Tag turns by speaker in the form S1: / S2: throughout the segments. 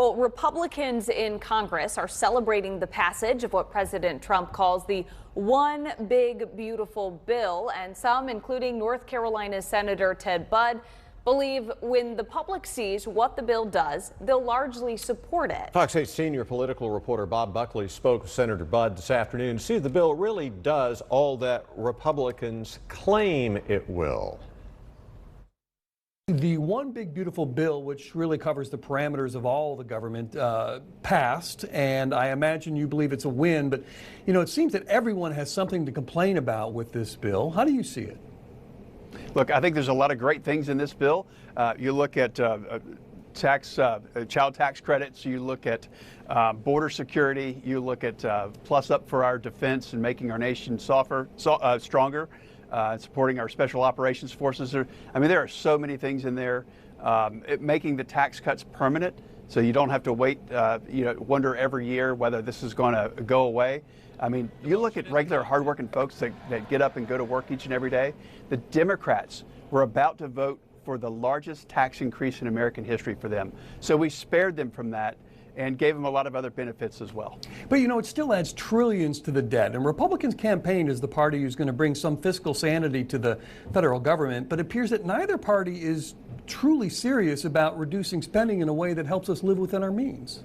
S1: Well, Republicans in Congress are celebrating the passage of what President Trump calls the One Big Beautiful Bill, and some, including North Carolina's Senator Ted Budd, believe when the public sees what the bill does, they'll largely support it.
S2: Fox 8 senior political reporter Bob Buckley spoke with Senator Budd this afternoon to see if the bill really does all that Republicans claim it will.
S3: The One Big Beautiful Bill, which really covers the parameters of all the government, passed, and I imagine you believe it's a win, but it seems that everyone has something to complain about with this bill. How do you see it?
S4: Look, I think there's a lot of great things in this bill. You look at child tax credits, you look at border security, you look at plus up for our defense and making our nation stronger. Supporting our special operations forces. I mean, there are so many things in there. Making the tax cuts permanent, so you don't have to wait, wonder every year whether this is going to go away. I mean, you look at regular hardworking folks that get up and go to work each and every day. The Democrats were about to vote for the largest tax increase in American history for them. So we spared them from that and gave them a lot of other benefits as well.
S3: But it still adds trillions to the debt, and Republicans campaign as the party who's going to bring some fiscal sanity to the federal government, but it appears that neither party is truly serious about reducing spending in a way that helps us live within our means.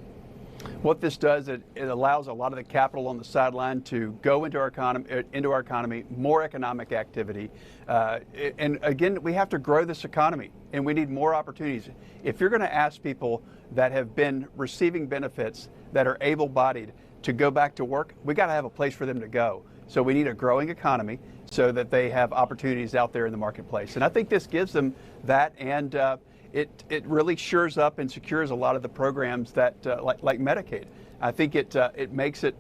S4: What this does, it allows a lot of the capital on the sideline to go into our economy, more economic activity. And again, we have to grow this economy, and we need more opportunities. If you're going to ask people that have been receiving benefits that are able-bodied to go back to work, we got to have a place for them to go. So we need a growing economy so that they have opportunities out there in the marketplace. And I think this gives them that, and it really shores up and secures a lot of the programs that, like Medicaid. I think it makes it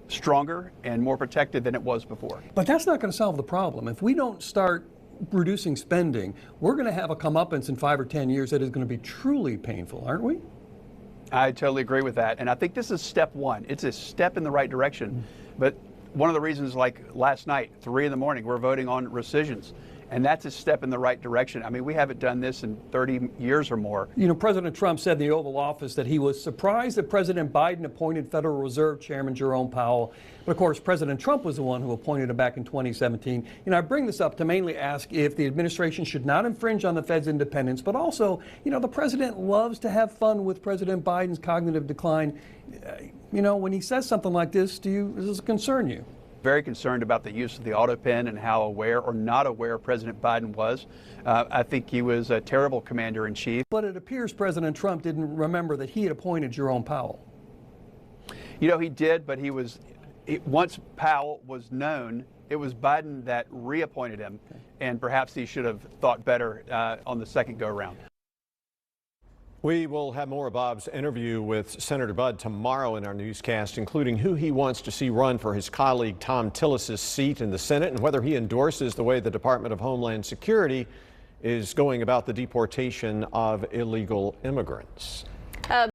S4: stronger and more protected than it was before.
S3: But that's not going to solve the problem. If we don't start reducing spending, we're going to have a comeuppance in 5 or 10 years that is going to be truly painful, aren't we?
S4: I totally agree with that. And I think this is step one. It's a step in the right direction. But one of the reasons, like last night, 3 in the morning, we're voting on rescissions. And that's a step in the right direction. I mean, we haven't done this in 30 years or more.
S3: President Trump said in the Oval Office that he was surprised that President Biden appointed Federal Reserve Chairman Jerome Powell. But of course, President Trump was the one who appointed him back in 2017. I bring this up to mainly ask if the administration should not infringe on the Fed's independence, but also, the president loves to have fun with President Biden's cognitive decline. When he says something like this, does this concern you?
S4: Very concerned about the use of the auto pen and how aware or not aware President Biden was. I think he was a terrible commander-in-chief.
S3: But it appears President Trump didn't remember that he had appointed Jerome Powell.
S4: He did, but once Powell was known, it was Biden that reappointed him, and perhaps he should have thought better on the second go-around.
S2: We will have more of Bob's interview with Senator Budd tomorrow in our newscast, including who he wants to see run for his colleague Thom Tillis' seat in the Senate and whether he endorses the way the Department of Homeland Security is going about the deportation of illegal immigrants.